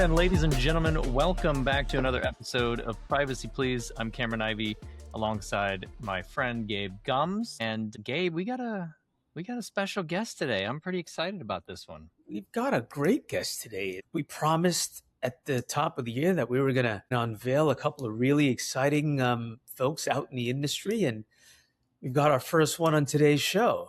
then, ladies and gentlemen, welcome back to another episode of Privacy Please. I'm Cameron Ivey, alongside my friend Gabe Gums. And Gabe, we got a special guest today. I'm pretty excited about this one. We've got a great guest today. We promised at the top of the year that we were going to unveil a couple of really exciting folks out in the industry, and we've got our first one on today's show.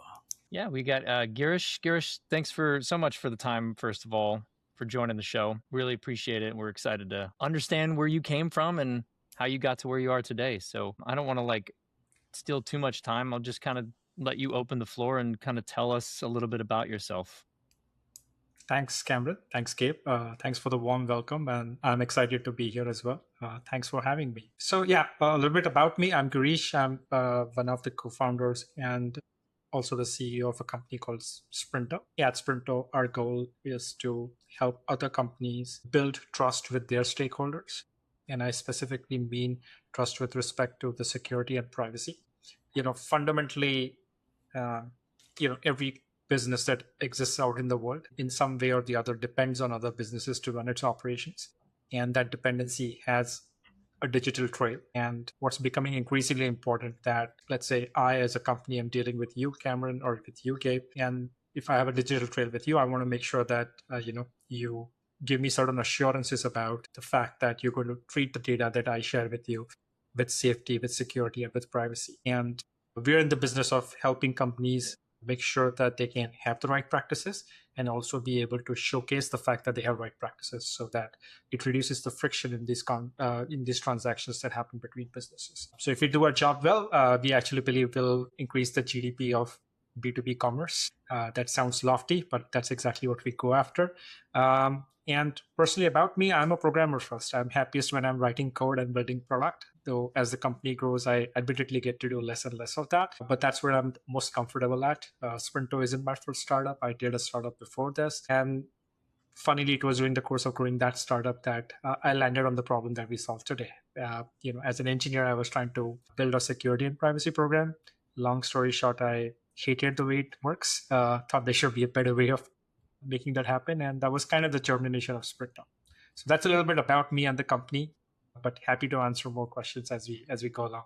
Yeah, we got Girish. Girish, thanks so much for the time, first of all, for joining the show. Really appreciate it. We're excited to understand where you came from and how you got to where you are today. So I don't want to steal too much time. I'll just kind of let you open the floor and kind of tell us a little bit about yourself. Thanks, Cameron. Thanks, Gabe. Thanks for the warm welcome. And I'm excited to be here as well. Thanks for having me. So yeah, a little bit about me. I'm Girish. I'm one of the co-founders and also the CEO of a company called Sprinto. Yeah, at Sprinto, our goal is to help other companies build trust with their stakeholders. And I specifically mean trust with respect to the security and privacy. Fundamentally, every business that exists out in the world in some way or the other depends on other businesses to run its operations. And that dependency has a digital trail. And what's becoming increasingly important that, let's say I as a company am dealing with you, Cameron, or with you, Gabe, and if I have a digital trail with you, I want to make sure that you give me certain assurances about the fact that you're going to treat the data that I share with you with safety, with security, and with privacy. And we're in the business of helping companies make sure that they can have the right practices and also be able to showcase the fact that they have right practices so that it reduces the friction in these transactions that happen between businesses. So if we do our job well, we actually believe we'll increase the GDP of B2B commerce. That sounds lofty, but that's exactly what we go after. And personally about me, I'm a programmer first. I'm happiest when I'm writing code and building product. Though as the company grows, I admittedly get to do less and less of that. But that's where I'm most comfortable at. Sprinto isn't my first startup. I did a startup before this. And funnily, it was during the course of growing that startup that I landed on the problem that we solve today. As an engineer, I was trying to build a security and privacy program. Long story short, I hated the way it works. Thought there should be a better way of making that happen. And that was kind of the germination of Sprinto. So that's a little bit about me and the company, but happy to answer more questions as we go along.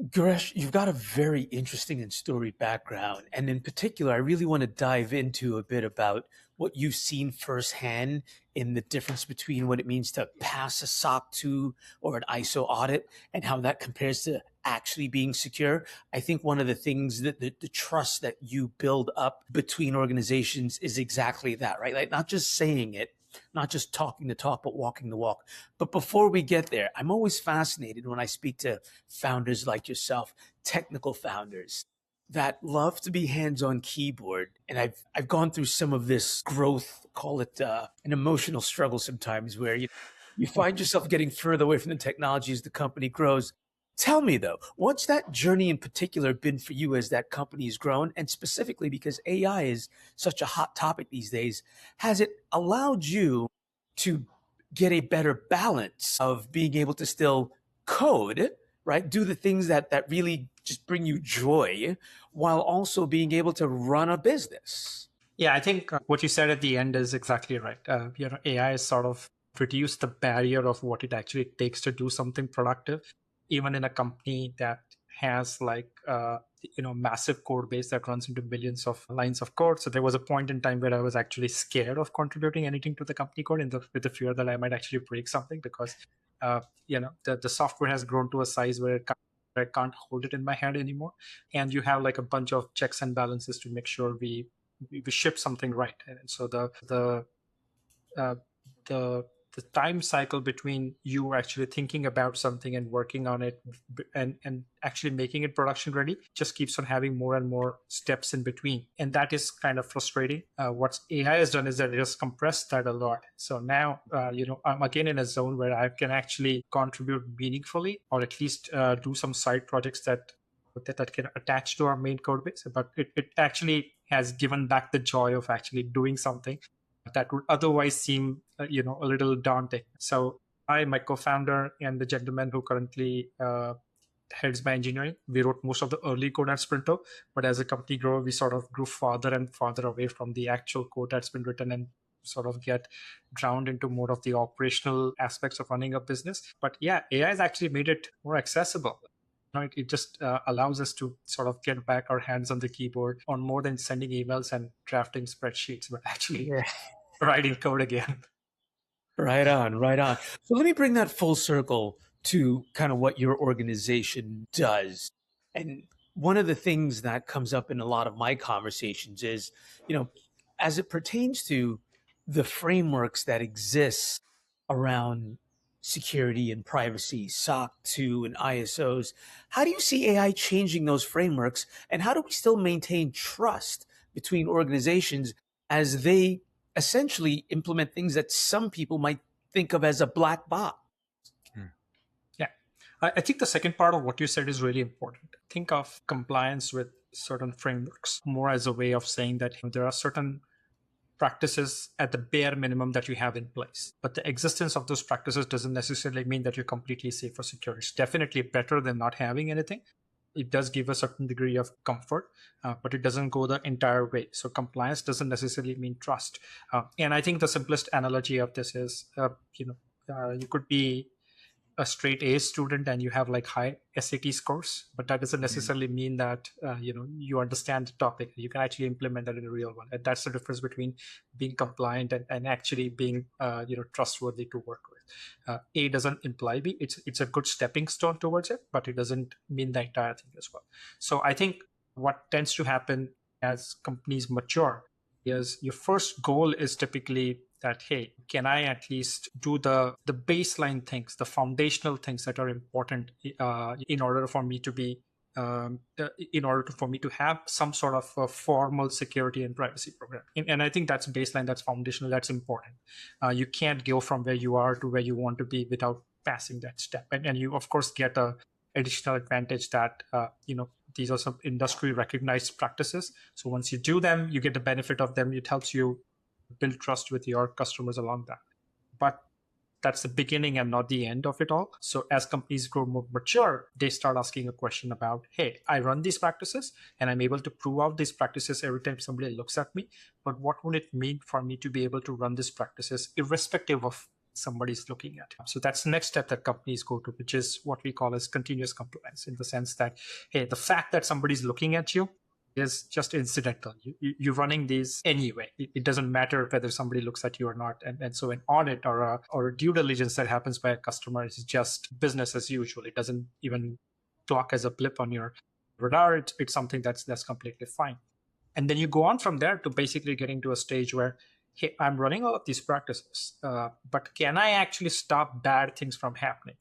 Girish, you've got a very interesting and storied background. And in particular, I really want to dive into a bit about what you've seen firsthand in the difference between what it means to pass a SOC 2 or an ISO audit and how that compares to actually being secure. I think one of the things that the trust that you build up between organizations is exactly that, right? Like not just saying it, not just talking the talk, but walking the walk. But before we get there, I'm always fascinated when I speak to founders like yourself, technical founders that love to be hands-on keyboard. And I've gone through some of this growth, call it an emotional struggle sometimes, where you find yourself getting further away from the technology as the company grows. Tell me though, what's that journey in particular been for you as that company has grown? And specifically because AI is such a hot topic these days, has it allowed you to get a better balance of being able to still code, right? Do the things that really just bring you joy while also being able to run a business? Yeah, I think what you said at the end is exactly right. AI has sort of reduced the barrier of what it actually takes to do something productive. Even in a company that has massive code base that runs into billions of lines of code. So there was a point in time where I was actually scared of contributing anything to the company code with the fear that I might actually break something because, the software has grown to a size where I can't hold it in my hand anymore. And you have like a bunch of checks and balances to make sure we ship something right. And so the time cycle between you actually thinking about something and working on it and actually making it production ready just keeps on having more and more steps in between. And that is kind of frustrating. What AI has done is that it has compressed that a lot. So now, I'm again in a zone where I can actually contribute meaningfully or at least do some side projects that can attach to our main code base. But it actually has given back the joy of actually doing something that would otherwise seem, a little daunting. So I, my co-founder, and the gentleman who currently heads my engineering, we wrote most of the early code at Sprinto. But as the company grew, we sort of grew farther and farther away from the actual code that's been written and sort of get drowned into more of the operational aspects of running a business. But yeah, AI has actually made it more accessible. It just allows us to sort of get back our hands on the keyboard on more than sending emails and drafting spreadsheets, but actually writing code again. Right on, right on. So let me bring that full circle to kind of what your organization does. And one of the things that comes up in a lot of my conversations is, as it pertains to the frameworks that exist around security and privacy, SOC 2 and ISOs, how do you see AI changing those frameworks? And how do we still maintain trust between organizations as they essentially implement things that some people might think of as a black box? Yeah, I think the second part of what you said is really important. Think of compliance with certain frameworks more as a way of saying that there are certain practices at the bare minimum that you have in place. But the existence of those practices doesn't necessarily mean that you're completely safe or secure. It's definitely better than not having anything. It does give a certain degree of comfort, but it doesn't go the entire way. So compliance doesn't necessarily mean trust. And I think the simplest analogy of this is, you could be a straight A student and you have like high SAT scores, but that doesn't necessarily mean that you understand the topic. You can actually implement that in a real one, and that's the difference between being compliant and actually being trustworthy to work with. A doesn't imply B. It's a good stepping stone towards it, but it doesn't mean the entire thing as well. So I think what tends to happen as companies mature is your first goal is typically that, hey, can I at least do the baseline things, the foundational things that are important in order for me to be, for me to have some sort of a formal security and privacy program. And I think that's baseline, that's foundational, that's important. You can't go from where you are to where you want to be without passing that step. And you, of course, get a additional advantage that, these are some industry recognized practices. So once you do them, you get the benefit of them. It helps you build trust with your customers along that. But that's the beginning and not the end of it all. So as companies grow more mature, they start asking a question about, hey, I run these practices and I'm able to prove out these practices every time somebody looks at me. But what would it mean for me to be able to run these practices irrespective of somebody's looking at? So that's the next step that companies go to, which is what we call as continuous compliance, in the sense that, hey, the fact that somebody's looking at you is just incidental. You're running these anyway. It doesn't matter whether somebody looks at you or not. And so an audit or a due diligence that happens by a customer is just business as usual. It doesn't even clock as a blip on your radar. It's something that's completely fine. And then you go on from there to basically getting to a stage where, hey, I'm running all of these practices, but can I actually stop bad things from happening?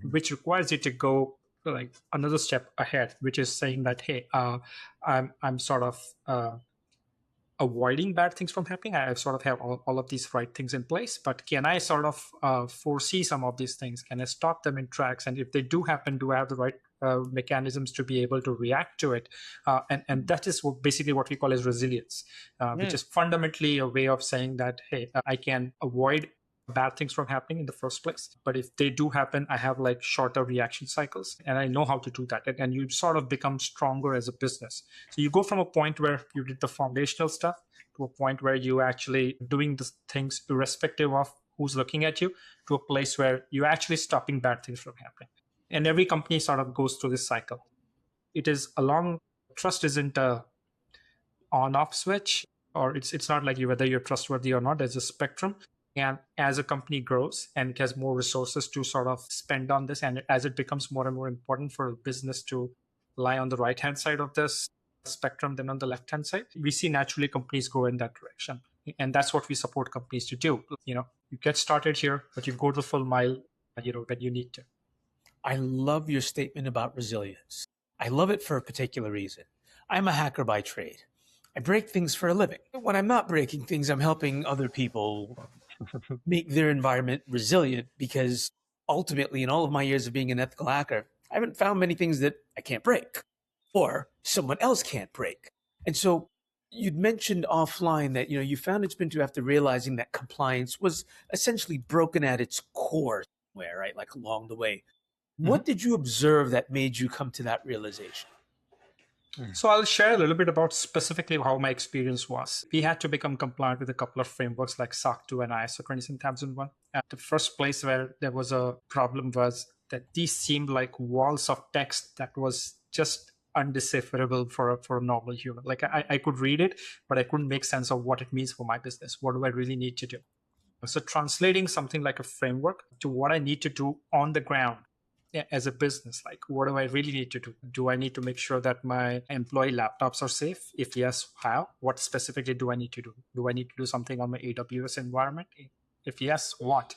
Which requires you to go like another step ahead, which is saying that, hey, I'm sort of avoiding bad things from happening. I sort of have all of these right things in place, but can I sort of foresee some of these things? Can I stop them in tracks? And if they do happen, do I have the right mechanisms to be able to react to it? And that is basically what we call as resilience, which is fundamentally a way of saying that, hey, I can avoid bad things from happening in the first place. But if they do happen, I have like shorter reaction cycles and I know how to do that. And you sort of become stronger as a business. So you go from a point where you did the foundational stuff to a point where you actually doing the things irrespective of who's looking at you, to a place where you're actually stopping bad things from happening. And every company sort of goes through this cycle. It is trust isn't a on-off switch, or it's not like whether you're trustworthy or not. There's a spectrum. And as a company grows and it has more resources to sort of spend on this, and as it becomes more and more important for a business to lie on the right-hand side of this spectrum than on the left-hand side, we see naturally companies go in that direction. And that's what we support companies to do. You get started here, but you go the full mile, when you need to. I love your statement about resilience. I love it for a particular reason. I'm a hacker by trade. I break things for a living. When I'm not breaking things, I'm helping other people make their environment resilient, because ultimately, in all of my years of being an ethical hacker, I haven't found many things that I can't break or someone else can't break. And so you'd mentioned offline that, you founded Sprinto after realizing that compliance was essentially broken at its core somewhere, right? Like along the way. What did you observe that made you come to that realization? So I'll share a little bit about specifically how my experience was. We had to become compliant with a couple of frameworks like SOC 2 and ISO 27001. And the first place where there was a problem was that these seemed like walls of text that was just undecipherable for a normal human. Like I could read it, but I couldn't make sense of what it means for my business. What do I really need to do? So translating something like a framework to what I need to do on the ground as a business, like what do I really need to do? Do I need to make sure that my employee laptops are safe? If yes, how? What specifically do I need to do? Do I need to do something on my AWS environment? If yes, what?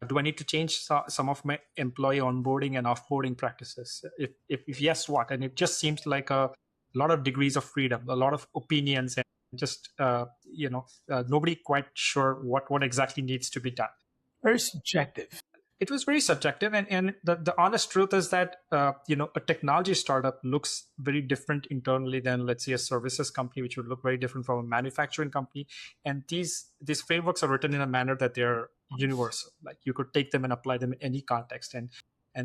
Do I need to change some of my employee onboarding and offboarding practices? If yes, what? And it just seems like a lot of degrees of freedom, a lot of opinions, and just nobody quite sure what exactly needs to be done. Very subjective. It was very subjective, and the honest truth is that a technology startup looks very different internally than, let's say, a services company, which would look very different from a manufacturing company. And these frameworks are written in a manner that they're universal. Like you could take them and apply them in any context, and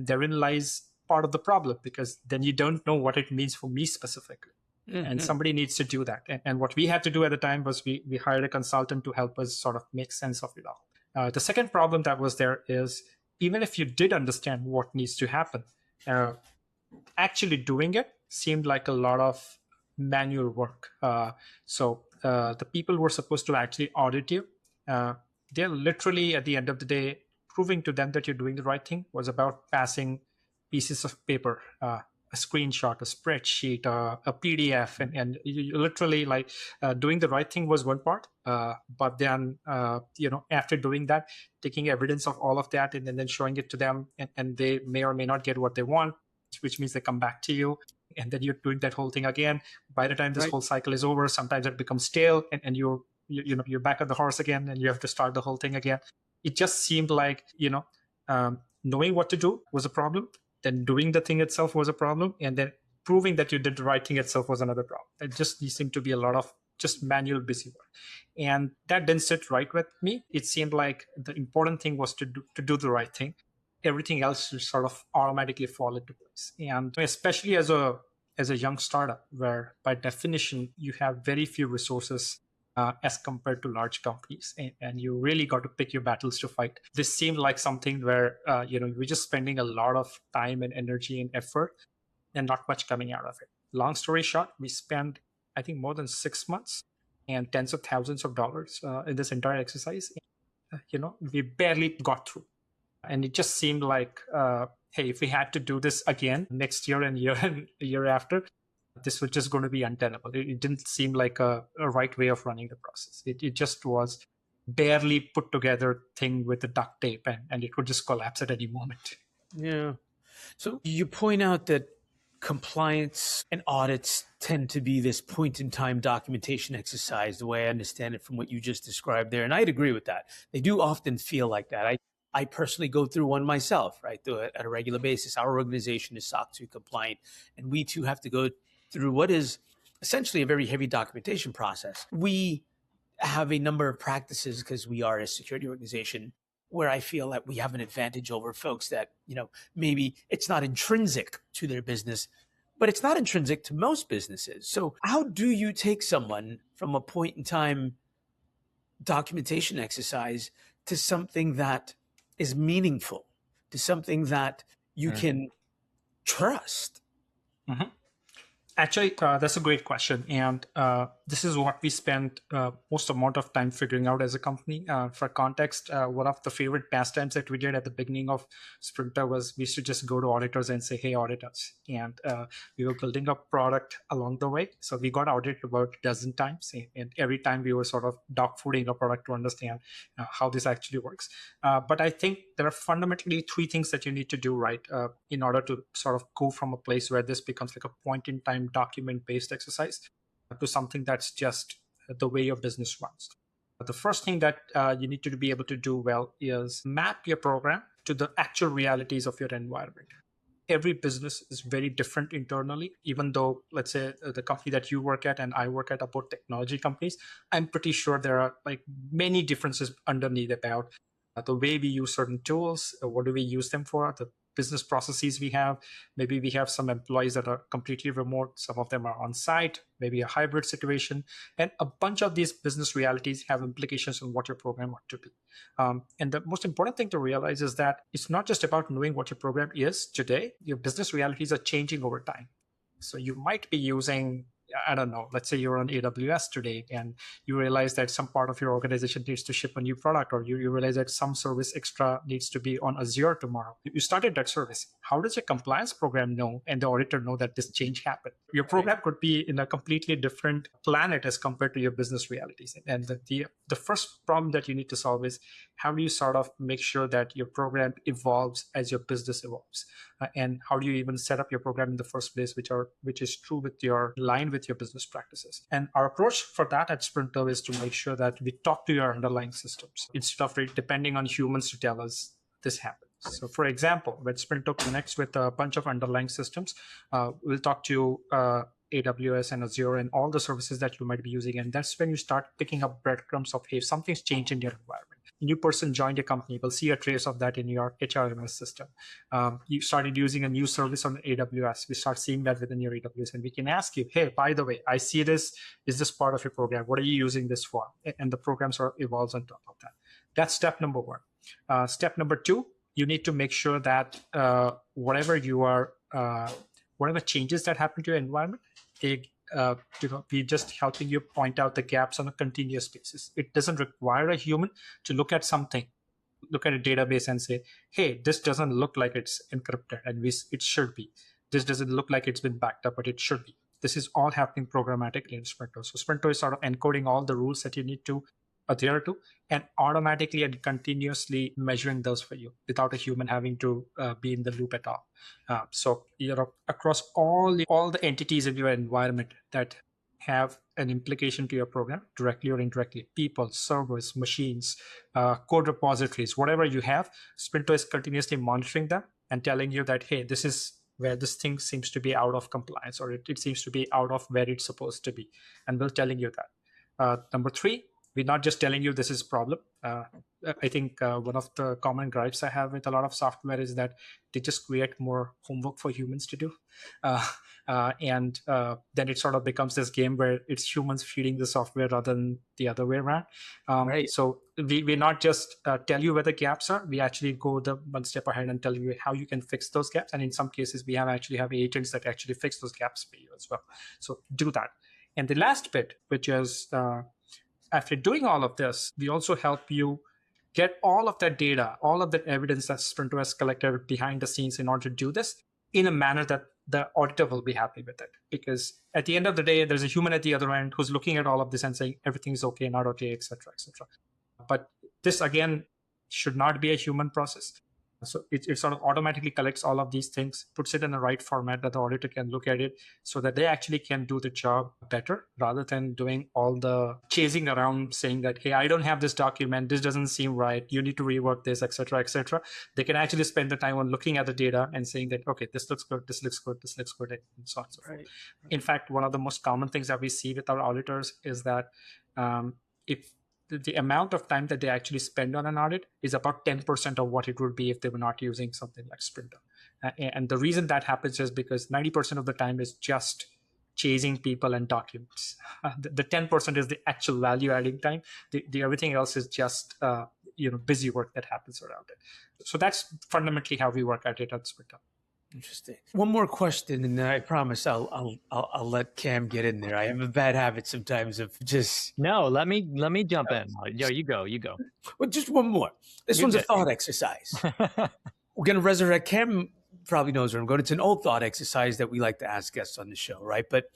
therein lies part of the problem, because then you don't know what it means for me specifically. Mm-hmm. And somebody needs to do that. And what we had to do at the time was we hired a consultant to help us sort of make sense of it all. The second problem that was there is, even if you did understand what needs to happen, actually doing it seemed like a lot of manual work. So the people who were supposed to actually audit you, they're literally, at the end of the day, proving to them that you're doing the right thing was about passing pieces of paper, a screenshot, a spreadsheet, a PDF, and you literally like doing the right thing was one part. But then, after doing that, taking evidence of all of that and then showing it to them, and they may or may not get what they want, which means they come back to you, and then you're doing that whole thing again. By the time this whole cycle is over, sometimes it becomes stale, and you're back on the horse again, and you have to start the whole thing again. It just seemed like knowing what to do was a problem. Then doing the thing itself was a problem, and then proving that you did the right thing itself was another problem. It just seemed to be a lot of just manual busy work, and that didn't sit right with me. It seemed like the important thing was to do the right thing. Everything else should sort of automatically fall into place, and especially as a young startup, where by definition you have very few resources as compared to large companies, and you really got to pick your battles to fight. This seemed like something where we're just spending a lot of time and energy and effort and not much coming out of it. Long story short, we spent, I think, more than 6 months and tens of thousands of dollars in this entire exercise. We barely got through, and it just seemed like, hey, if we had to do this again next year and year after, this was just going to be untenable. It didn't seem like a right way of running the process. It just was barely put together thing with the duct tape, and it would just collapse at any moment. Yeah. So you point out that compliance and audits tend to be this point-in-time documentation exercise, the way I understand it from what you just described there. And I'd agree with that. They do often feel like that. I personally go through one myself, right, at a regular basis. Our organization is SOC 2 compliant, and we too have to go through what is essentially a very heavy documentation process. We have a number of practices, because we are a security organization, where I feel that we have an advantage over folks that, maybe it's not intrinsic to their business, but it's not intrinsic to most businesses. So how do you take someone from a point in time documentation exercise to something that is meaningful, to something that you can trust? Mm-hmm. Actually, that's a great question. And this is what we spent most amount of time figuring out as a company. For context, one of the favorite pastimes that we did at the beginning of Sprinto was we used to just go to auditors and say, hey, audit us. And we were building a product along the way. So we got audited about a dozen times. And every time we were sort of dogfooding a product to understand how this actually works. But I think there are fundamentally three things that you need to do right in order to sort of go from a place where this becomes like a point-in-time document-based exercise to something that's just the way your business runs. The first thing that you need to be able to do well is map your program to the actual realities of your environment. Every business is very different internally, even though, let's say, the company that you work at and I work at are both technology companies. I'm pretty sure there are like many differences underneath about the way we use certain tools, what do we use them for, the business processes we have. Maybe we have some employees that are completely remote. Some of them are on site, maybe a hybrid situation. And a bunch of these business realities have implications on what your program ought to be. And the most important thing to realize is that it's not just about knowing what your program is today. Your business realities are changing over time. So you might be using, I don't know, let's say you're on AWS today and you realize that some part of your organization needs to ship a new product, or you realize that some service extra needs to be on Azure tomorrow. You started that service. How does your compliance program know and the auditor know that this change happened? Your program could be in a completely different planet as compared to your business realities. And the first problem that you need to solve is how do you sort of make sure that your program evolves as your business evolves? And how do you even set up your program in the first place, which is true with your line with your business practices? And our approach for that at Sprinto is to make sure that we talk to your underlying systems instead of depending on humans to tell us this happened. So for example, when Sprinto connects with a bunch of underlying systems, we'll talk to AWS and Azure and all the services that you might be using. And that's when you start picking up breadcrumbs of, hey, something's changed in your environment. A new person joined your company, we'll see a trace of that in your HRMS system. You started using a new service on AWS. We start seeing that within your AWS. And we can ask you, hey, by the way, I see this. Is this part of your program? What are you using this for? And the program sort of evolves on top of that. That's step number one. Step number two, you need to make sure that whatever changes that happen to your environment, we're just helping you point out the gaps on a continuous basis. It doesn't require a human to look at something, look at a database and say, hey, this doesn't look like it's encrypted and it should be. This doesn't look like it's been backed up, but it should be. This is all happening programmatically in Sprinto. So Sprinto is sort of encoding all the rules that you need to adhere to and automatically and continuously measuring those for you without a human having to be in the loop at all. So across all the entities in your environment that have an implication to your program, directly or indirectly, people, servers, machines, code repositories, whatever you have, Sprinto is continuously monitoring them and telling you that, hey, this is where this thing seems to be out of compliance, or it seems to be out of where it's supposed to be. And we're telling you that. Number three, we're not just telling you this is a problem. I think one of the common gripes I have with a lot of software is that they just create more homework for humans to do. And then it sort of becomes this game where it's humans feeding the software rather than the other way around. Right. So we not just tell you where the gaps are, we actually go the one step ahead and tell you how you can fix those gaps. And in some cases, we actually have agents that actually fix those gaps for you as well. So do that. And the last bit, which is after doing all of this, we also help you get all of that data, all of that evidence that Sprinto has collected behind the scenes in order to do this in a manner that the auditor will be happy with it. Because at the end of the day, there's a human at the other end who's looking at all of this and saying everything's okay, not okay, et cetera, et cetera. But this, again, should not be a human process. So it sort of automatically collects all of these things, puts it in the right format that the auditor can look at it so that they actually can do the job better rather than doing all the chasing around saying that, hey, I don't have this document. This doesn't seem right. You need to rework this, et cetera, et cetera. They can actually spend the time on looking at the data and saying that, okay, this looks good, this looks good, this looks good, and so on and so forth. Right. In fact, one of the most common things that we see with our auditors is that if the amount of time that they actually spend on an audit is about 10% of what it would be if they were not using something like Sprinto. And the reason that happens is because 90% of the time is just chasing people and documents. The 10% is the actual value-adding time. The everything else is just busy work that happens around it. So that's fundamentally how we work at it at Sprinto. Interesting. One more question, and then I promise I'll let Cam get in there. I have a bad habit sometimes of just let me jump in. Yo, you go. Well, just one more. This one's a thought exercise. We're gonna resurrect. Cam probably knows where I'm going. It's an old thought exercise that we like to ask guests on the show, right? But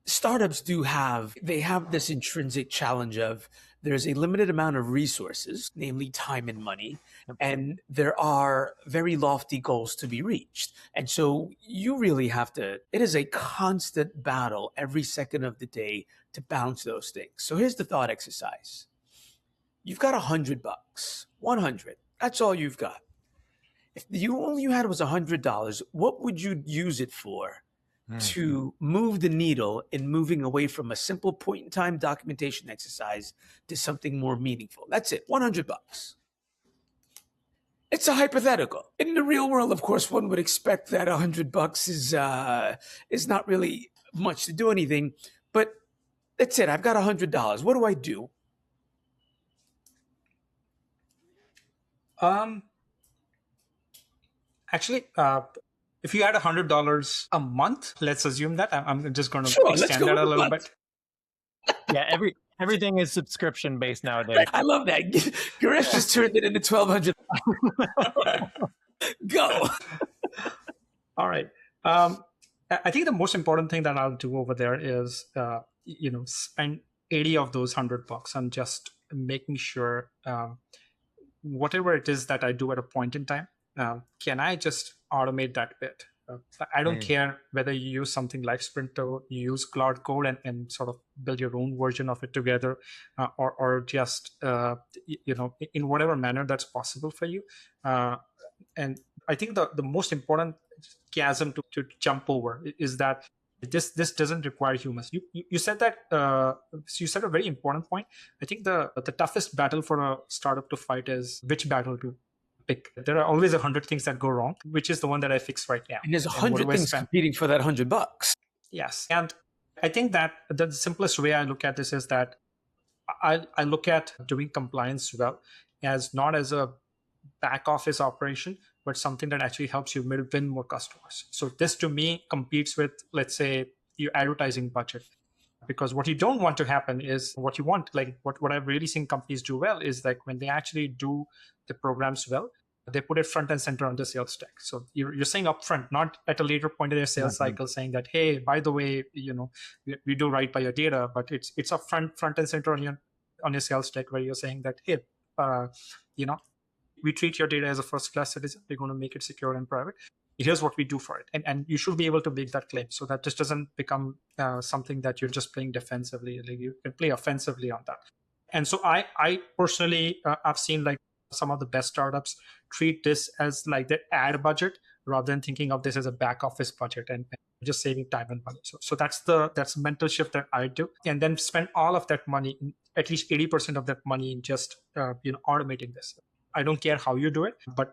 startups have this intrinsic challenge of there's a limited amount of resources, namely time and money, and there are very lofty goals to be reached. And so you really have to, it is a constant battle every second of the day to balance those things. So here's the thought exercise. You've got $100, 100, that's all you've got. If all you had was $100, what would you use it for? To move the needle in moving away from a simple point-in-time documentation exercise to something more meaningful. That's it, $100. It's it's a hypothetical. In the real world, of course, one would expect that $100 is not really much to do anything. But that's it. I've got $100. What do I do? Actually, if you had $100 a month, let's assume that. I'm just going to Sure, let's extend go that a with a little month. bit. Yeah, everything is subscription based nowadays. I love that. Girish just turned it into 1,200. Go. All right. I think the most important thing that I'll do over there is, spend 80 of those $100 on just making sure whatever it is that I do at a point in time, can I just automate that bit? I don't care whether you use something like Sprinto, you use Cloud Code and sort of build your own version of it together, or just in whatever manner that's possible for you. And I think the most important chasm to jump over is that this doesn't require humans. You said that you said a very important point. I think the toughest battle for a startup to fight is which battle to pick. There are always 100 things that go wrong, which is the one that I fix right now. And there's 100 things competing for that $100. Yes, and I think that the simplest way I look at this is that I look at doing compliance well as not as a back office operation, but something that actually helps you win more customers. So this to me competes with, let's say, your advertising budget. Because what you don't want to happen is what you want, like what I've really seen companies do well is like when they actually do the programs well, they put it front and center on the sales stack. So you're saying upfront, not at a later point in their sales cycle, saying that, hey, by the way, we do right by your data, but it's up front and center on your sales stack where you're saying that, hey, we treat your data as a first-class citizen. We're going to make it secure and private. Here's what we do for it. And you should be able to make that claim so that this doesn't become something that you're just playing defensively. Like you can play offensively on that. And so I personally, I've seen like some of the best startups treat this as like their ad budget rather than thinking of this as a back office budget and just saving time and money. So that's the mental shift that I do. And then spend all of that money, at least 80% of that money in just automating this. I don't care how you do it, but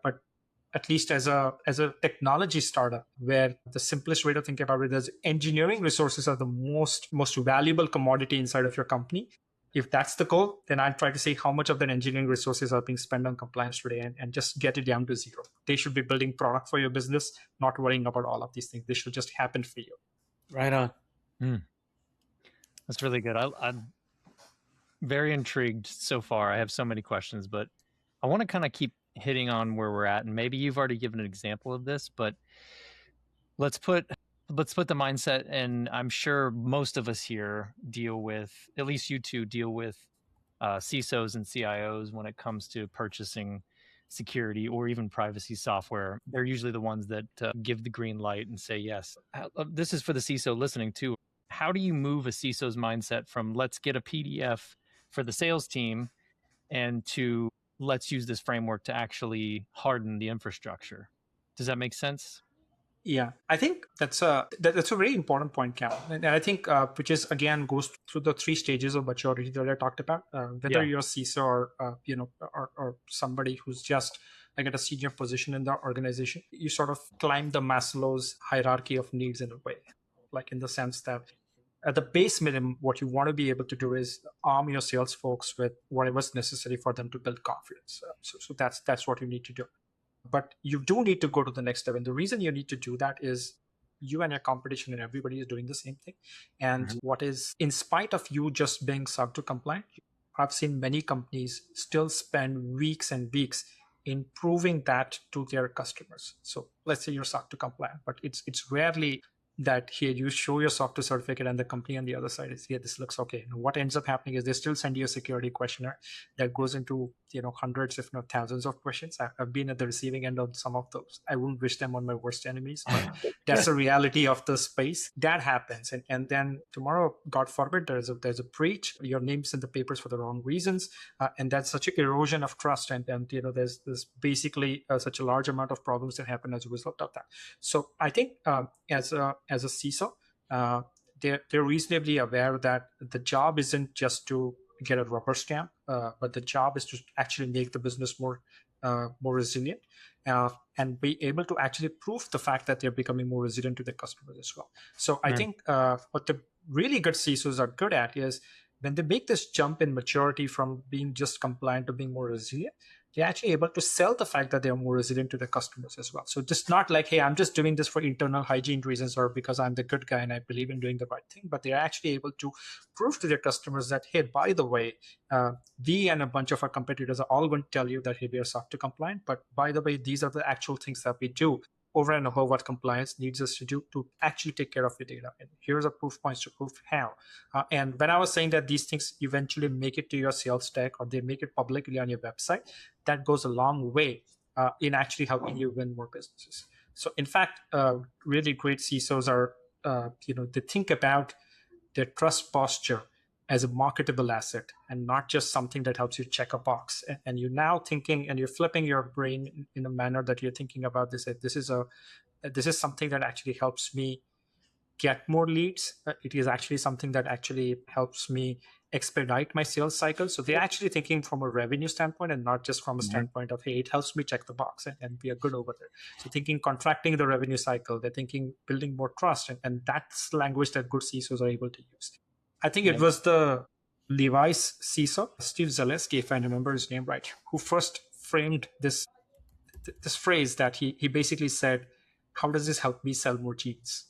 at least as a technology startup, where the simplest way to think about it is engineering resources are the most valuable commodity inside of your company. If that's the goal, then I'll try to see how much of that engineering resources are being spent on compliance today and just get it down to zero. They should be building product for your business, not worrying about all of these things. They should just happen for you. Right on. That's really good. I'm very intrigued so far. I have so many questions, but I want to kind of keep hitting on where we're at, and maybe you've already given an example of this, but let's put the mindset, and I'm sure most of us here deal with, at least you two deal with CISOs and CIOs when it comes to purchasing security or even privacy software. They're usually the ones that give the green light and say yes. This is for the CISO listening too. How do you move a CISO's mindset from let's get a PDF for the sales team and to let's use this framework to actually harden the infrastructure? Does that make sense? Yeah, I think that's a very important point, Cam. And I think which is again goes through the 3 stages of maturity that I talked about. Whether you're a CISO or or somebody who's just like at a senior position in the organization, you sort of climb the Maslow's hierarchy of needs in a way, like in the sense that at the base minimum, what you want to be able to do is arm your sales folks with whatever's necessary for them to build confidence. So that's what you need to do. But you do need to go to the next step. And the reason you need to do that is you and your competition and everybody is doing the same thing. And what is, in spite of you just being SOC 2 compliant, I've seen many companies still spend weeks and weeks in proving that to their customers. So let's say you're SOC 2 compliant, but it's rarely that here you show your SOC 2 certificate and the company on the other side is, yeah, this looks okay. And what ends up happening is they still send you a security questionnaire that goes into hundreds, if not thousands of questions. I've been at the receiving end of some of those. I wouldn't wish them on my worst enemies, but that's the reality of the space. That happens. And then tomorrow, God forbid, there's a breach, your name's in the papers for the wrong reasons. And that's such an erosion of trust. And there's basically such a large amount of problems that happen as a result of that. So I think as a CISO, they're reasonably aware that the job isn't just to get a rubber stamp, but the job is to actually make the business more more resilient, and be able to actually prove the fact that they're becoming more resilient to their customers as well. So I think what the really good CISOs are good at is when they make this jump in maturity from being just compliant to being more resilient, they're actually able to sell the fact that they are more resilient to their customers as well. So just not like, hey, I'm just doing this for internal hygiene reasons or because I'm the good guy and I believe in doing the right thing, but they're actually able to prove to their customers that, hey, by the way, we and a bunch of our competitors are all going to tell you that, hey, we are SOC 2 compliant, but by the way, these are the actual things that we do over and above what compliance needs us to do to actually take care of your data. And here's a proof points to prove how. And when I was saying that these things eventually make it to your sales deck or they make it publicly on your website, that goes a long way in actually helping you win more businesses. So in fact, really great CISOs are, they think about their trust posture as a marketable asset and not just something that helps you check a box. And you're now thinking and you're flipping your brain in a manner that you're thinking about this. This is something that actually helps me get more leads. It is actually something that actually helps me expedite my sales cycle. So they're actually thinking from a revenue standpoint and not just from a standpoint of, hey, it helps me check the box and we are good over there. So thinking contracting the revenue cycle, they're thinking building more trust. And that's the language that good CISOs are able to use. I think it was the Levi's CISO, Steve Zaleski, if I remember his name right, who first framed this phrase that he basically said, how does this help me sell more jeans?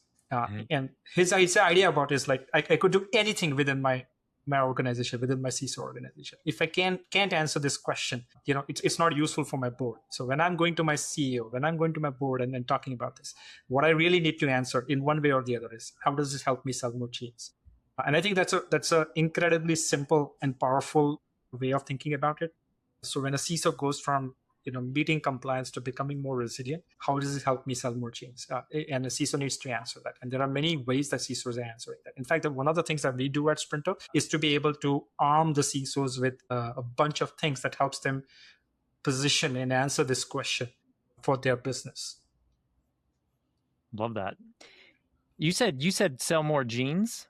And his idea about it is like, I could do anything within my organization, within my CISO organization. If I can't answer this question, it's not useful for my board. So when I'm going to my CEO, when I'm going to my board and talking about this, what I really need to answer in one way or the other is, how does this help me sell more jeans? And I think that's a incredibly simple and powerful way of thinking about it. So when a CISO goes from meeting compliance to becoming more resilient, how does it help me sell more chains? And a CISO needs to answer that. And there are many ways that CISOs are answering that. In fact, one of the things that we do at Sprinto is to be able to arm the CISOs with a bunch of things that helps them position and answer this question for their business. Love that. You said sell more jeans?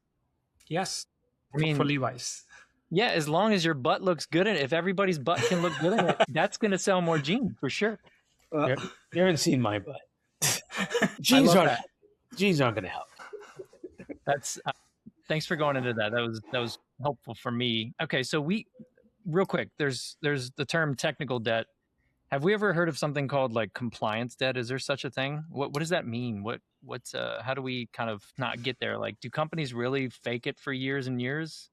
Yes, I mean, for Levi's. Yeah, as long as your butt looks good in it, if everybody's butt can look good in it, that's going to sell more jeans for sure. You haven't seen my butt. Jeans aren't going to help. That's thanks for going into that. That was helpful for me. Okay, so real quick, there's the term technical debt. Have we ever heard of something called like compliance debt? Is there such a thing? What does that mean? What's how do we kind of not get there? Like, do companies really fake it for years and years?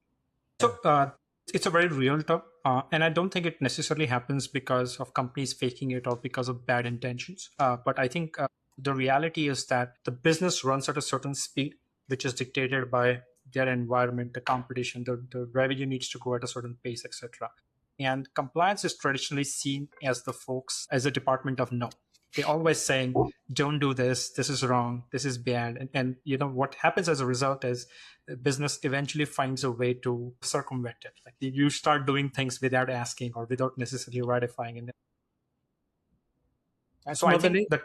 So it's a very real term, and I don't think it necessarily happens because of companies faking it or because of bad intentions. But I think the reality is that the business runs at a certain speed, which is dictated by their environment, the competition, the revenue needs to go at a certain pace, etc. And compliance is traditionally seen as a department of no. They're always saying, don't do this, this is wrong, this is bad. And what happens as a result is business eventually finds a way to circumvent it. Like you start doing things without asking or without necessarily ratifying it. So I think that,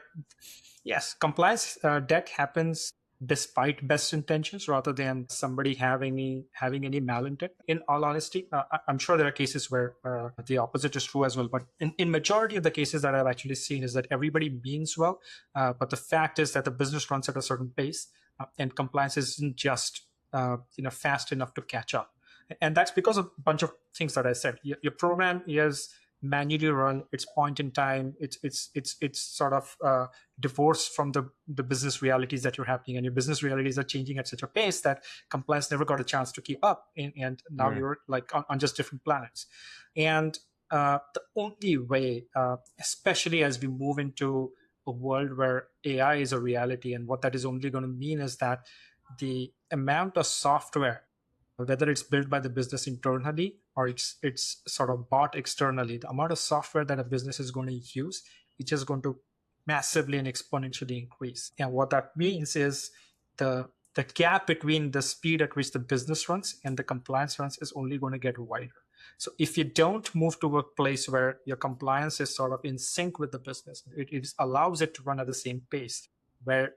yes, compliance debt happens despite best intentions rather than somebody having any malintent. In all honesty, I'm sure there are cases where the opposite is true as well. But in majority of the cases that I've actually seen is that everybody means well, but the fact is that the business runs at a certain pace and compliance isn't just fast enough to catch up. And that's because of a bunch of things that I said. Your program is manually run, it's point in time, it's sort of divorced from the business realities that you're happening, and your business realities are changing at such a pace that compliance never got a chance to keep up, and now you're like on just different planets. And the only way, especially as we move into a world where AI is a reality, and what that is only going to mean is that the amount of software, whether it's built by the business internally or it's sort of bought externally, the amount of software that a business is going to use is just going to massively and exponentially increase. And what that means is the gap between the speed at which the business runs and the compliance runs is only going to get wider. So if you don't move to a place where your compliance is sort of in sync with the business, it allows it to run at the same pace, where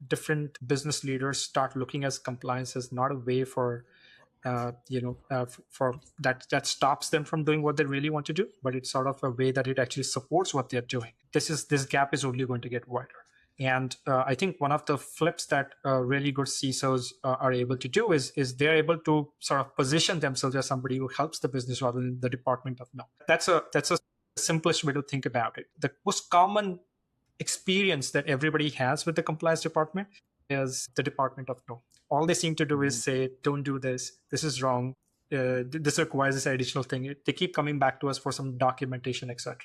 different business leaders start looking at compliance as not a way for for that stops them from doing what they really want to do, but it's sort of a way that it actually supports what they're doing. This gap is only going to get wider. And I think one of the flips that really good CISOs are able to do is they're able to sort of position themselves as somebody who helps the business rather than the department of no. That's a simplest way to think about it. The most common experience that everybody has with the compliance department is the department of no. All they seem to do is say, don't do this. This is wrong. This requires this additional thing. They keep coming back to us for some documentation, etc.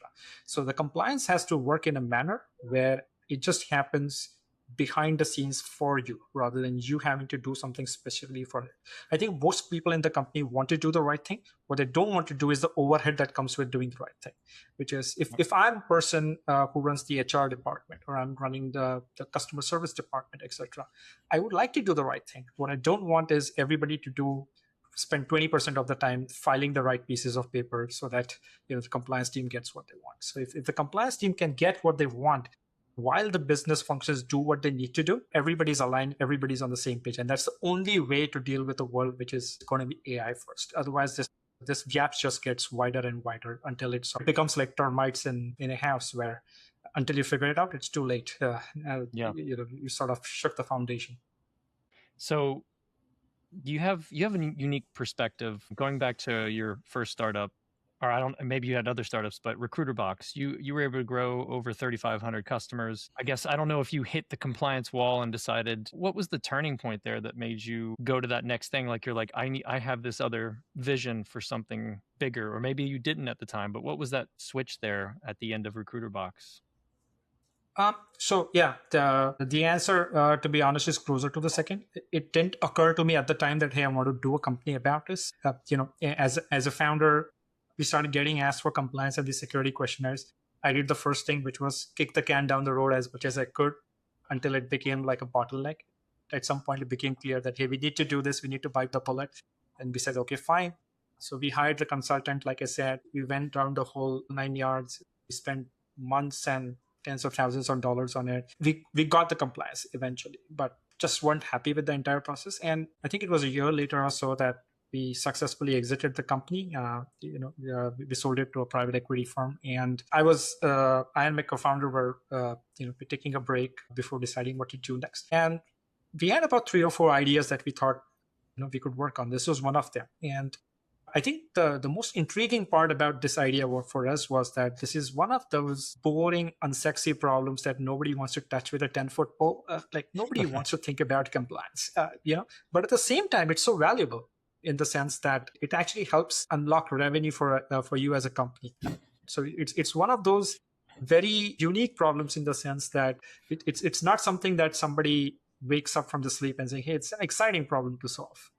So the compliance has to work in a manner where it just happens behind the scenes for you rather than you having to do something specifically for it. I think most people in the company want to do the right thing. What they don't want to do is the overhead that comes with doing the right thing, which is if I'm a person who runs the HR department or I'm running the customer service department, etc., I would like to do the right thing. What I don't want is everybody to spend 20% of the time filing the right pieces of paper so that the compliance team gets what they want. So if the compliance team can get what they want, while the business functions do what they need to do, everybody's aligned, everybody's on the same page. And that's the only way to deal with a world which is going to be AI first. Otherwise, this gap just gets wider and wider until it becomes like termites in a house where until you figure it out, it's too late. You sort of shook the foundation. So you have a unique perspective going back to your first startup. Or maybe you had other startups, but RecruiterBox, you were able to grow over 3,500 customers. I guess I don't know if you hit the compliance wall and decided, what was the turning point there that made you go to that next thing? Like you're like, I have this other vision for something bigger, or maybe you didn't at the time, but what was that switch there at the end of RecruiterBox? The answer, to be honest, is closer to the second. It didn't occur to me at the time that, hey, I want to do a company about this. As a founder, we started getting asked for compliance and the security questionnaires. I did the first thing, which was kick the can down the road as much as I could until it became like a bottleneck. At some point, it became clear that, hey, we need to do this. We need to bite the bullet. And we said, okay, fine. So we hired the consultant. Like I said, we went down the whole 9 yards. We spent months and tens of thousands of dollars on it. We got the compliance eventually, but just weren't happy with the entire process. And I think it was a year later or so that we successfully exited the company. We sold it to a private equity firm, and I and my co-founder were, taking a break before deciding what to do next. And we had about 3 or 4 ideas that we thought, we could work on. This was one of them. And I think the most intriguing part about this idea for us was that this is one of those boring, unsexy problems that nobody wants to touch with a 10-foot pole. Nobody wants to think about compliance, but at the same time, it's so valuable in the sense that it actually helps unlock revenue for you as a company. So it's one of those very unique problems in the sense that it's not something that somebody wakes up from the sleep and say, hey, it's an exciting problem to solve.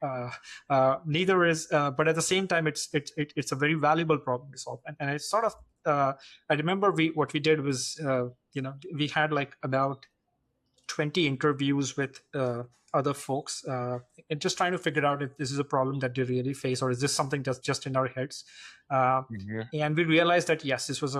Neither is, but at the same time, it's a very valuable problem to solve. And I sort of, I remember what we did was, we had like about 20 interviews with other folks and just trying to figure out if this is a problem that they really face, or is this something that's just in our heads. And we realized that yes, it was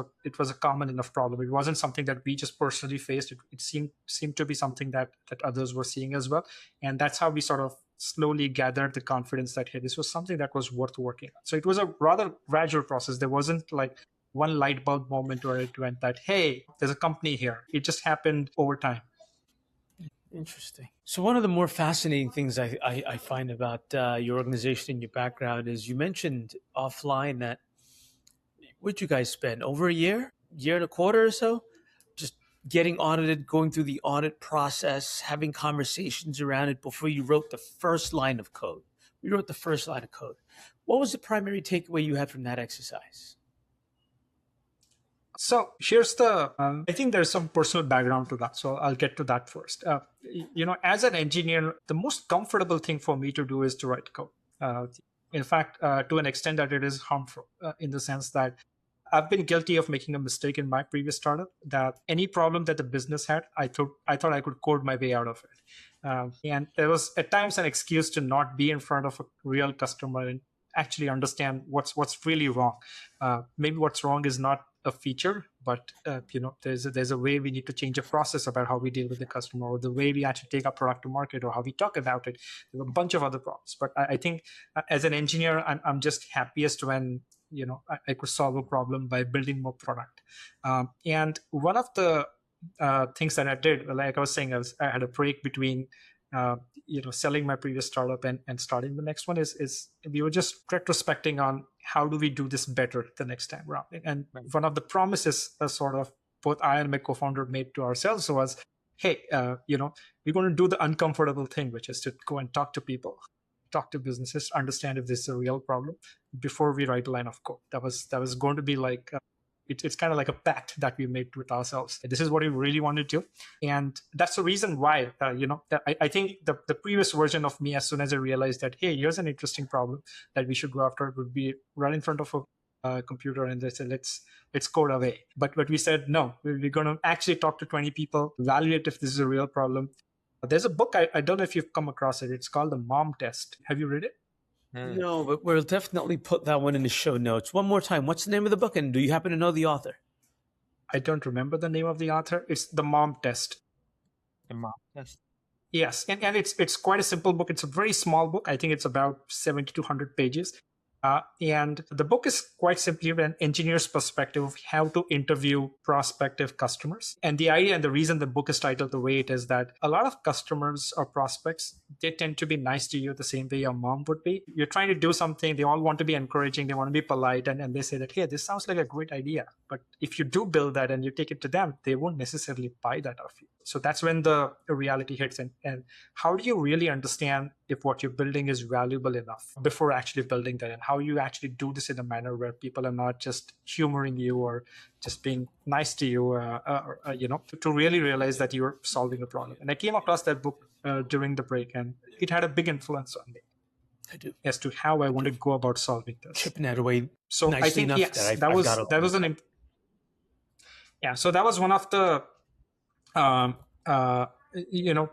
a common enough problem. It wasn't something that we just personally faced. It seemed to be something that others were seeing as well. And that's how we sort of slowly gathered the confidence that, hey, this was something that was worth working on. So it was a rather gradual process. There wasn't like one light bulb moment where it went that, hey, there's a company here. It just happened over time. Interesting. So one of the more fascinating things I find about your organization and your background is you mentioned offline that, what'd you guys spend? Over a year and a quarter or so? Just getting audited, going through the audit process, having conversations around it before you wrote the first line of code. We wrote the first line of code. What was the primary takeaway you had from that exercise? So here's I think there's some personal background to that. So I'll get to that first. As an engineer, the most comfortable thing for me to do is to write code. In fact, to an extent that it is harmful in the sense that I've been guilty of making a mistake in my previous startup, that any problem that the business had, I thought I could code my way out of it. And there was at times an excuse to not be in front of a real customer and actually understand what's really wrong. Maybe what's wrong is not a feature, but there's a way we need to change a process about how we deal with the customer, or the way we actually take our product to market, or how we talk about it. There's a bunch of other problems. But I think as an engineer, I'm just happiest when I could solve a problem by building more product. And one of the things that I did, like I was saying, I had a break between selling my previous startup and starting the next one, is we were just retrospecting on how do we do this better the next time around. And one of the promises sort of both I and my co-founder made to ourselves was, hey, we're going to do the uncomfortable thing, which is to go and talk to people, talk to businesses, understand if this is a real problem before we write a line of code. That was going to be like it's kind of like a pact that we made with ourselves. This is what we really want to do. And that's the reason why, I think the previous version of me, as soon as I realized that, hey, here's an interesting problem that we should go after, would be right in front of a computer and they said, let's code away. But we said, no, we're going to actually talk to 20 people, evaluate if this is a real problem. There's a book, I don't know if you've come across it. It's called The Mom Test. Have you read it? No, but we'll definitely put that one in the show notes. One more time, what's the name of the book, and do you happen to know the author? I don't remember the name of the author. It's The Mom Test. The Mom Test. Yes, and it's quite a simple book. It's a very small book. I think it's about 70 to 100 pages. And the book is quite simply an engineer's perspective of how to interview prospective customers. And the idea and the reason the book is titled the way it is, that a lot of customers or prospects, they tend to be nice to you the same way your mom would be. You're trying to do something, they all want to be encouraging, they want to be polite, and they say that, hey, this sounds like a great idea. But if you do build that and you take it to them, they won't necessarily buy that off you. So that's when the reality hits. And how do you really understand if what you're building is valuable enough before actually building that, and how you actually do this in a manner where people are not just humoring you or just being nice to you, to really realize that you're solving a problem. And I came across that book during the break, and it had a big influence on me. I do. As to how I want to go about solving this. Chipping that away. So I think, yes, that was so that was one of the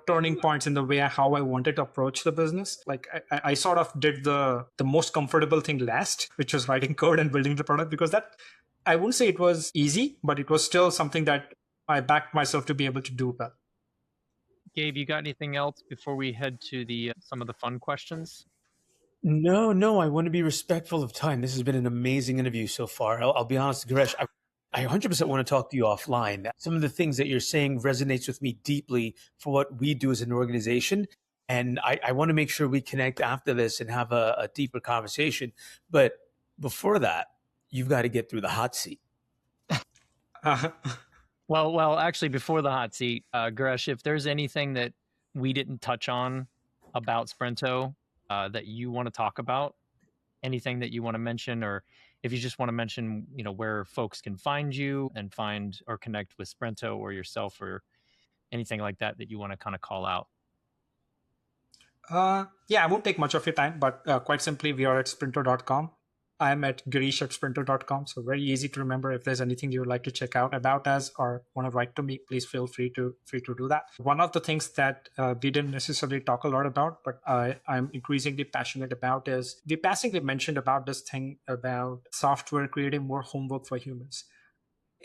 turning points in the way how I wanted to approach the business. Like I sort of did the most comfortable thing last, which was writing code and building the product, because that, I wouldn't say it was easy, but it was still something that I backed myself to be able to do well. Gabe, you got anything else before we head to the some of the fun questions? No, I want to be respectful of time. This has been an amazing interview so far. I'll be honest, Girish, I 100% want to talk to you offline. Some of the things that you're saying resonates with me deeply for what we do as an organization. And I want to make sure we connect after this and have a deeper conversation. But before that, you've got to get through the hot seat. Well, actually, before the hot seat, Girish, if there's anything that we didn't touch on about Sprinto that you want to talk about, anything that you want to mention, or if you just want to mention, where folks can find you and find or connect with Sprinto or yourself, or anything like that you want to kind of call out. I won't take much of your time, but quite simply, we are at sprinto.com. I'm at Girish at sprinto.com. So very easy to remember. If there's anything you would like to check out about us or want to write to me, please feel free to do that. One of the things that we didn't necessarily talk a lot about, but I'm increasingly passionate about, is we passingly mentioned about this thing about software creating more homework for humans.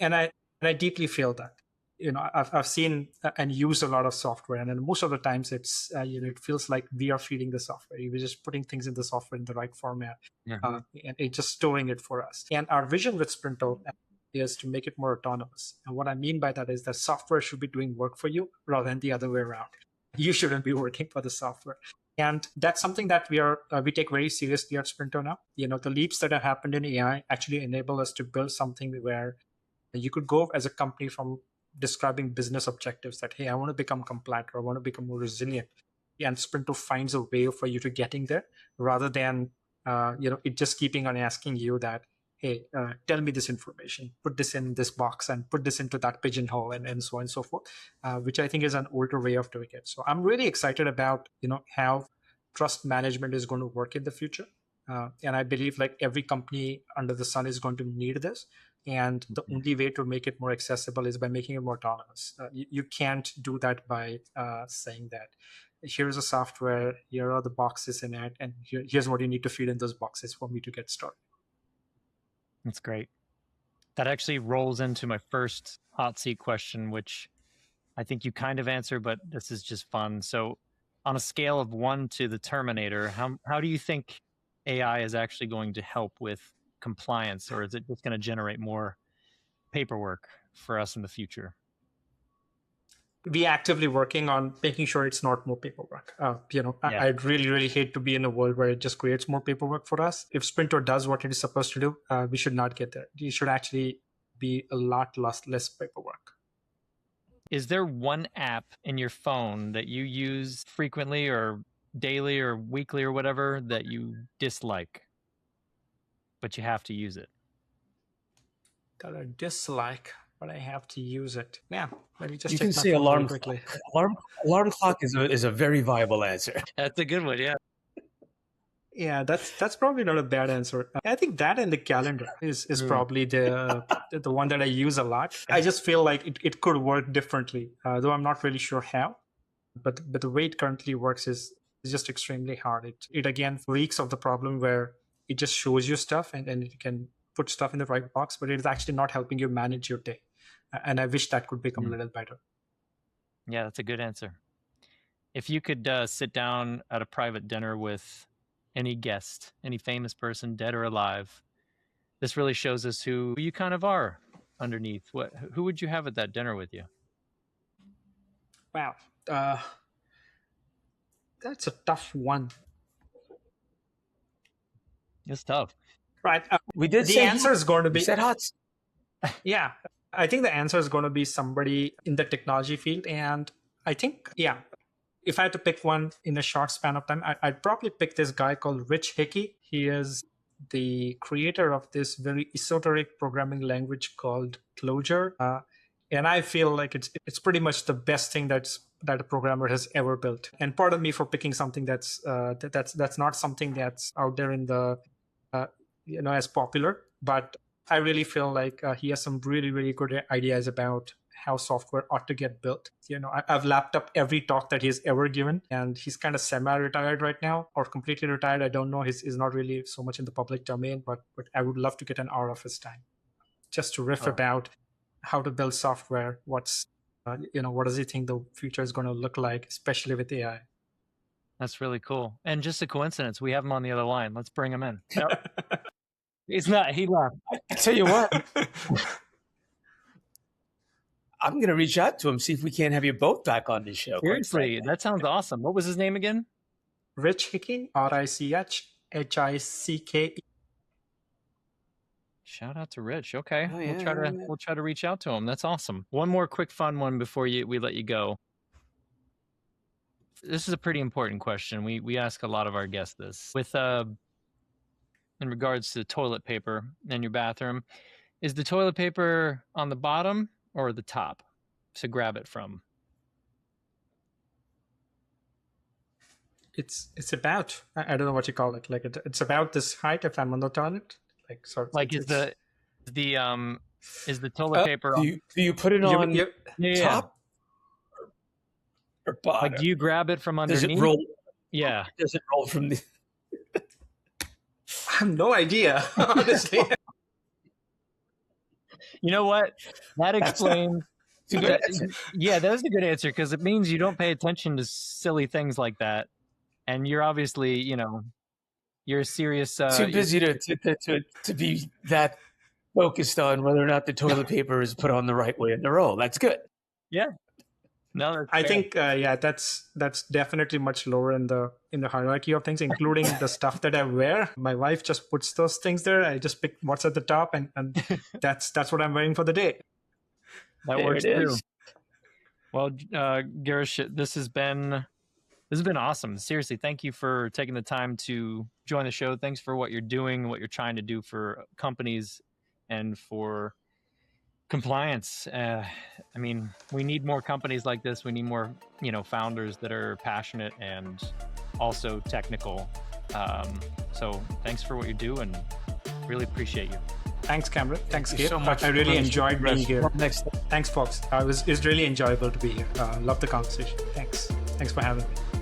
And I deeply feel that. I've seen and used a lot of software, and then most of the times it's it feels like we are feeding the software. We're just putting things in the software in the right format, and it's just storing it for us. And our vision with Sprinto is to make it more autonomous. And what I mean by that is that software should be doing work for you rather than the other way around. You shouldn't be working for the software. And that's something that we take very seriously at Sprinto now. The leaps that have happened in AI actually enable us to build something where you could go as a company from describing business objectives that, hey, I want to become compliant, or I want to become more resilient. And Sprinto finds a way for you to getting there, rather than, it just keeping on asking you that, hey, tell me this information, put this in this box and put this into that pigeonhole, and so on and so forth, which I think is an older way of doing it. So I'm really excited about, how trust management is going to work in the future. And I believe like every company under the sun is going to need this. And the only way to make it more accessible is by making it more autonomous. You can't do that by saying that here's a software, here are the boxes in it, and here's what you need to feed in those boxes for me to get started. That's great. That actually rolls into my first hot seat question, which I think you kind of answered, but this is just fun. So on a scale of 1 to the Terminator, how do you think AI is actually going to help with compliance, or is it just going to generate more paperwork for us in the future? We actively working on making sure it's not more paperwork. Yeah. I'd really, really hate to be in a world where it just creates more paperwork for us. If Sprinto does what it is supposed to do, we should not get there. It should actually be a lot less paperwork. Is there one app in your phone that you use frequently or daily or weekly or whatever that you dislike, but you have to use it? That I dislike, but I have to use it. Yeah, let me just You check can my say phone alarm really quickly. Alarm clock is a very viable answer. That's a good one, yeah. Yeah, that's probably not a bad answer. I think that and the calendar is probably the one that I use a lot. I just feel like it could work differently, though I'm not really sure how. But the way it currently works is just extremely hard. It again reeks of the problem where it just shows you stuff and it can put stuff in the right box, but it is actually not helping you manage your day. And I wish that could become a little better. Yeah, that's a good answer. If you could sit down at a private dinner with any guest, any famous person, dead or alive, this really shows us who you kind of are underneath. Who would you have at that dinner with you? Wow. That's a tough one. It's tough. Right. We did the answer is going to be said hot. Yeah, I think the answer is going to be somebody in the technology field. And I think, yeah, if I had to pick one in a short span of time, I'd probably pick this guy called Rich Hickey. He is the creator of this very esoteric programming language called Clojure. And I feel like it's pretty much the best thing that a programmer has ever built. And pardon me for picking something that's not something that's out there in the as popular, but I really feel like he has some really, really good ideas about how software ought to get built. I've lapped up every talk that he's ever given, and he's kind of semi-retired right now, or completely retired. I don't know. He's not really so much in the public domain, but I would love to get an hour of his time just to riff about how to build software. What does he think the future is going to look like, especially with AI? That's really cool. And just a coincidence, we have him on the other line. Let's bring him in. He's not. He left. I tell you what, I'm going to reach out to him, see if we can't have you both back on this show. Seriously, that sounds awesome. What was his name again? Rich Hickey, RICHHICKE. Shout out to Rich. Okay, Oh, yeah, we'll try to reach out to him. That's awesome. One more quick fun one before we let you go. This is a pretty important question. We ask a lot of our guests this. With in regards to toilet paper in your bathroom, is the toilet paper on the bottom or the top to grab it from? It's about, I don't know what you call it. Like it's about this height if I'm on the toilet. Like sort of. Like is the toilet paper? Do you put it on top or bottom? Like do you grab it from underneath? Does it roll? Yeah. Does it roll from the? I have no idea, honestly. You know what? That explains. Yeah, that was a good answer because it means you don't pay attention to silly things like that, and you're obviously, you're a serious. Too busy to be that focused on whether or not the toilet paper is put on the right way in the roll. That's good. Yeah. No, that's I fair. think that's definitely much lower in the hierarchy of things, including the stuff that I wear. My wife just puts those things there. I just pick what's at the top, and that's what I'm wearing for the day. That There works it too. is. Well, Girish, this has been awesome. Seriously, thank you for taking the time to join the show. Thanks for what you're doing, what you're trying to do for companies and for compliance. I mean, we need more companies like this. We need more, founders that are passionate and also technical. So thanks for what you do and really appreciate you. Thanks, Cameron. Thanks, Thank you Gabe. so much I really for enjoyed being here. Next. Thanks, folks. It's really enjoyable to be here. Love the conversation. Thanks for having me.